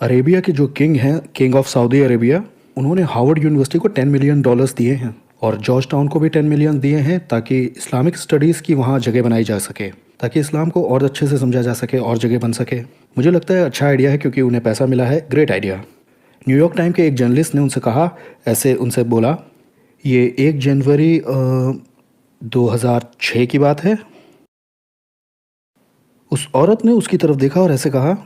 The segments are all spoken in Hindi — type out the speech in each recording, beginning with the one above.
अरेबिया के जो किंग हैं, किंग ऑफ सऊदी अरेबिया, उन्होंने हार्वर्ड यूनिवर्सिटी को $10 मिलियन दिए हैं और जॉर्ज टाउन को भी 10 मिलियन दिए हैं ताकि इस्लामिक स्टडीज़ की वहाँ जगह बनाई जा सके, ताकि इस्लाम को और अच्छे से समझा जा सके और जगह बन सके। मुझे लगता है अच्छा आइडिया है क्योंकि उन्हें पैसा मिला है। Great idea. न्यूयॉर्क टाइम के एक जर्नलिस्ट ने उनसे कहा, ऐसे उनसे बोला, ये 1 जनवरी 2006 की बात है। उस औरत ने उसकी तरफ देखा और ऐसे कहा,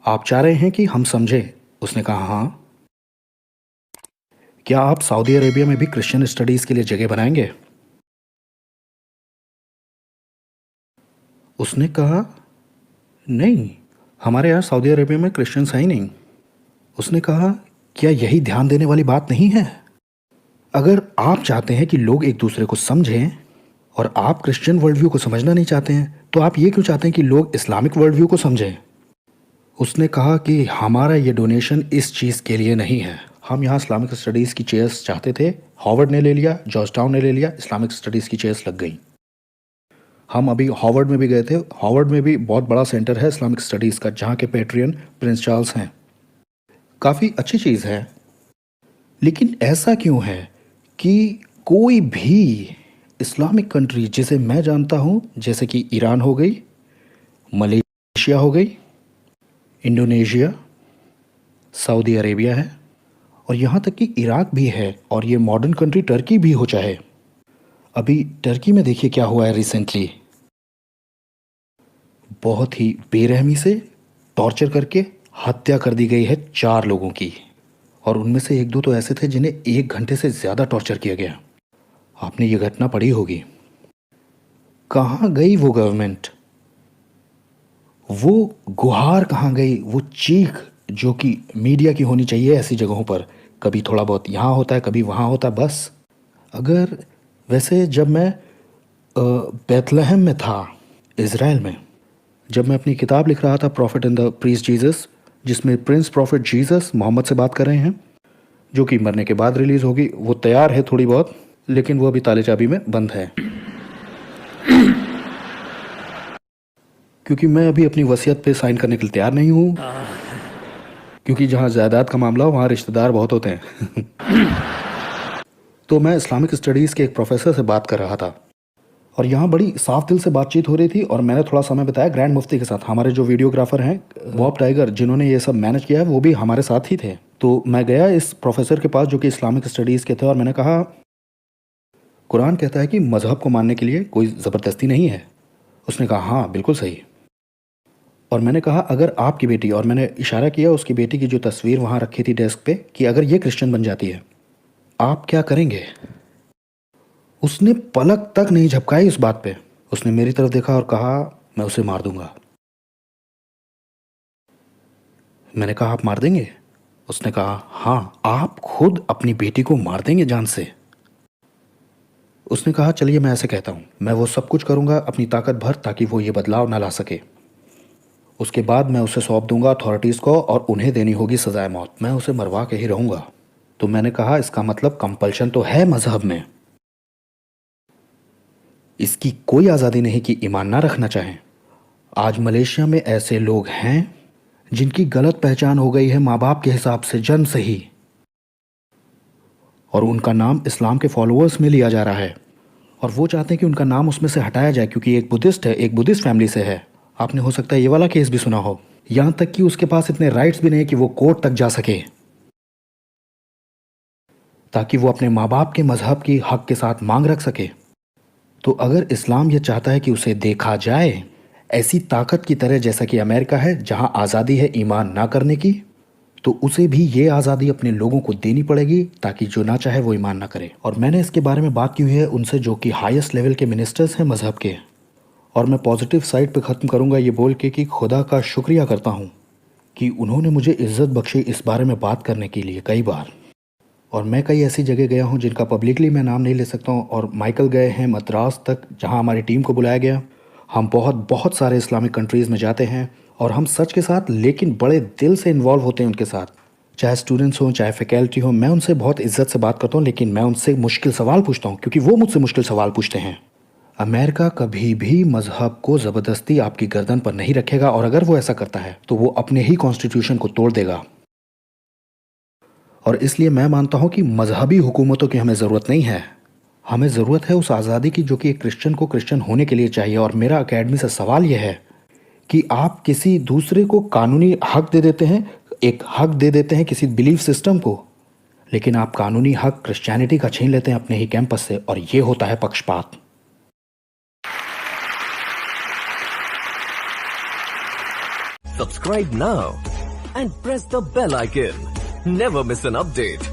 आप चाह रहे हैं कि हम समझें? उसने कहा, हाँ। क्या आप सऊदी अरेबिया में भी क्रिश्चियन स्टडीज़ के लिए जगह बनाएंगे? उसने कहा, नहीं, हमारे यहाँ सऊदी अरेबिया में क्रिश्चियंस हैं ही नहीं। उसने कहा, क्या यही ध्यान देने वाली बात नहीं है? अगर आप चाहते हैं कि लोग एक दूसरे को समझें और आप क्रिश्चियन वर्ल्ड व्यू को समझना नहीं चाहते हैं, तो आप ये क्यों चाहते हैं कि लोग इस्लामिक वर्ल्ड व्यू को समझें? उसने कहा कि हमारा ये डोनेशन इस चीज़ के लिए नहीं है। हम यहाँ इस्लामिक स्टडीज़ की चेयर्स चाहते थे, हार्वर्ड ने ले लिया, जॉर्ज टाउन ने ले लिया, इस्लामिक स्टडीज़ की चेयर्स लग गई। हम अभी हार्वर्ड में भी गए थे। हार्वर्ड में भी बहुत बड़ा सेंटर है इस्लामिक स्टडीज़ का, जहाँ के पेट्रियन प्रिंस चार्ल्स हैं। काफ़ी अच्छी चीज़ है। लेकिन ऐसा क्यों है कि कोई भी इस्लामिक कंट्री जिसे मैं जानता हूँ, जैसे कि ईरान हो गई, मलेशिया हो गई, इंडोनेशिया, सऊदी अरेबिया है और यहाँ तक कि इराक भी है, और ये मॉडर्न कंट्री टर्की भी हो चाहे। अभी टर्की में देखिए क्या हुआ है रिसेंटली। बहुत ही बेरहमी से टॉर्चर करके हत्या कर दी गई है 4 लोगों की, और उनमें से 1-2 तो ऐसे थे जिन्हें 1 घंटे से ज़्यादा टॉर्चर किया गया। आपने ये घटना पढ़ी होगी। कहाँ गई वो गवर्नमेंट? वो गुहार कहाँ गई? वो चीख जो कि मीडिया की होनी चाहिए ऐसी जगहों पर। कभी थोड़ा बहुत यहाँ होता है, कभी वहाँ होता है, बस। अगर वैसे जब मैं बेथलेहम में था, इज़राइल में, जब मैं अपनी किताब लिख रहा था profit in the priest Jesus, जिसमें प्रिंस प्रॉफिट जीसस मोहम्मद से बात कर रहे हैं, जो कि मरने के बाद रिलीज़ होगी, वो तैयार है थोड़ी बहुत, लेकिन वो अभी ताले चाबी में बंद है, क्योंकि मैं अभी अपनी वसीयत पे साइन करने के लिए तैयार नहीं हूँ, क्योंकि जहाँ जायदाद का मामला हो वहाँ रिश्तेदार बहुत होते हैं। तो मैं इस्लामिक स्टडीज़ के एक प्रोफेसर से बात कर रहा था और यहाँ बड़ी साफ दिल से बातचीत हो रही थी, और मैंने थोड़ा समय बिताया ग्रैंड मुफ्ती के साथ। हमारे जो वीडियोग्राफर हैं बॉब टाइगर, जिन्होंने ये सब मैनेज किया है, वो भी हमारे साथ ही थे। तो मैं गया इस प्रोफेसर के पास जो कि इस्लामिक स्टडीज़ के थे, और मैंने कहा, कुरान कहता है कि मज़हब को मानने के लिए कोई ज़बरदस्ती नहीं है। उसने कहा, हाँ बिल्कुल सही। और मैंने कहा, अगर आपकी बेटी, और मैंने इशारा किया उसकी बेटी की जो तस्वीर वहाँ रखी थी डेस्क पे, कि अगर ये क्रिश्चियन बन जाती है, आप क्या करेंगे? उसने पलक तक नहीं झपकाई उस बात पे। उसने मेरी तरफ देखा और कहा, मैं उसे मार दूंगा। मैंने कहा, आप मार देंगे? उसने कहा, हाँ, आप खुद अपनी बेटी को मार देंगे जान से? उसने कहा, चलिए मैं ऐसे कहता हूँ, मैं वो सब कुछ करूँगा अपनी ताकत भर ताकि वो ये बदलाव ना ला सके। उसके बाद मैं उसे सौंप दूंगा अथॉरिटीज़ को, और उन्हें देनी होगी सजाए मौत। मैं उसे मरवा के ही रहूँगा। तो मैंने कहा, इसका मतलब कंपल्शन तो है मज़हब में, इसकी कोई आज़ादी नहीं कि ईमान ना रखना चाहें। आज मलेशिया में ऐसे लोग हैं जिनकी गलत पहचान हो गई है माँ बाप के हिसाब से जन्म से ही, और उनका नाम इस्लाम के फॉलोअर्स में लिया जा रहा है, और वो चाहते हैं कि उनका नाम उसमें से हटाया जाए क्योंकि एक बुद्धिस्ट है, एक बुद्धिस्ट फैमिली से है। आपने हो सकता है ये वाला केस भी सुना हो। यहाँ तक कि उसके पास इतने राइट्स भी नहीं कि वो कोर्ट तक जा सके, ताकि वो अपने माँ बाप के मजहब की हक के साथ मांग रख सके। तो अगर इस्लाम ये चाहता है कि उसे देखा जाए ऐसी ताकत की तरह जैसा कि अमेरिका है, जहाँ आज़ादी है ईमान ना करने की, तो उसे भी ये आज़ादी अपने लोगों को देनी पड़ेगी ताकि जो ना चाहे वो ईमान ना करे। और मैंने इसके बारे में बात की हुई है उनसे जो कि हाईएस्ट लेवल के मिनिस्टर्स हैं मज़हब के, और मैं पॉजिटिव साइड पे ख़त्म करूँगा ये बोल के कि खुदा का शुक्रिया करता हूँ कि उन्होंने मुझे इज़्ज़त बख्शी इस बारे में बात करने के लिए कई बार। और मैं कई ऐसी जगह गया हूँ जिनका पब्लिकली मैं नाम नहीं ले सकता हूँ, और माइकल गए हैं मद्रास तक जहाँ हमारी टीम को बुलाया गया। हम बहुत बहुत सारे इस्लामिक कंट्रीज़ में जाते हैं और हम सच के साथ लेकिन बड़े दिल से इन्वॉल्व होते हैं उनके साथ, चाहे स्टूडेंट्स हों चाहे फैकल्टी हो। मैं उनसे बहुत इज्जत से बात करता हूँ, लेकिन मैं उनसे मुश्किल सवाल पूछता हूँ क्योंकि वो मुझसे मुश्किल सवाल पूछते हैं। अमेरिका कभी भी मजहब को ज़बरदस्ती आपकी गर्दन पर नहीं रखेगा, और अगर वो ऐसा करता है तो वो अपने ही कॉन्स्टिट्यूशन को तोड़ देगा। और इसलिए मैं मानता हूं कि मजहबी हुकूमतों की हमें ज़रूरत नहीं है। हमें ज़रूरत है उस आज़ादी की जो कि एक क्रिश्चियन को क्रिश्चियन होने के लिए चाहिए। और मेरा अकेडमी से सवाल यह है कि आप किसी दूसरे को कानूनी हक दे देते हैं, एक हक दे देते हैं किसी बिलीफ सिस्टम को, लेकिन आप कानूनी हक क्रिश्चियनिटी का छीन लेते हैं अपने ही कैंपस से, और ये होता है पक्षपात। Subscribe now and press the bell icon. Never miss an update.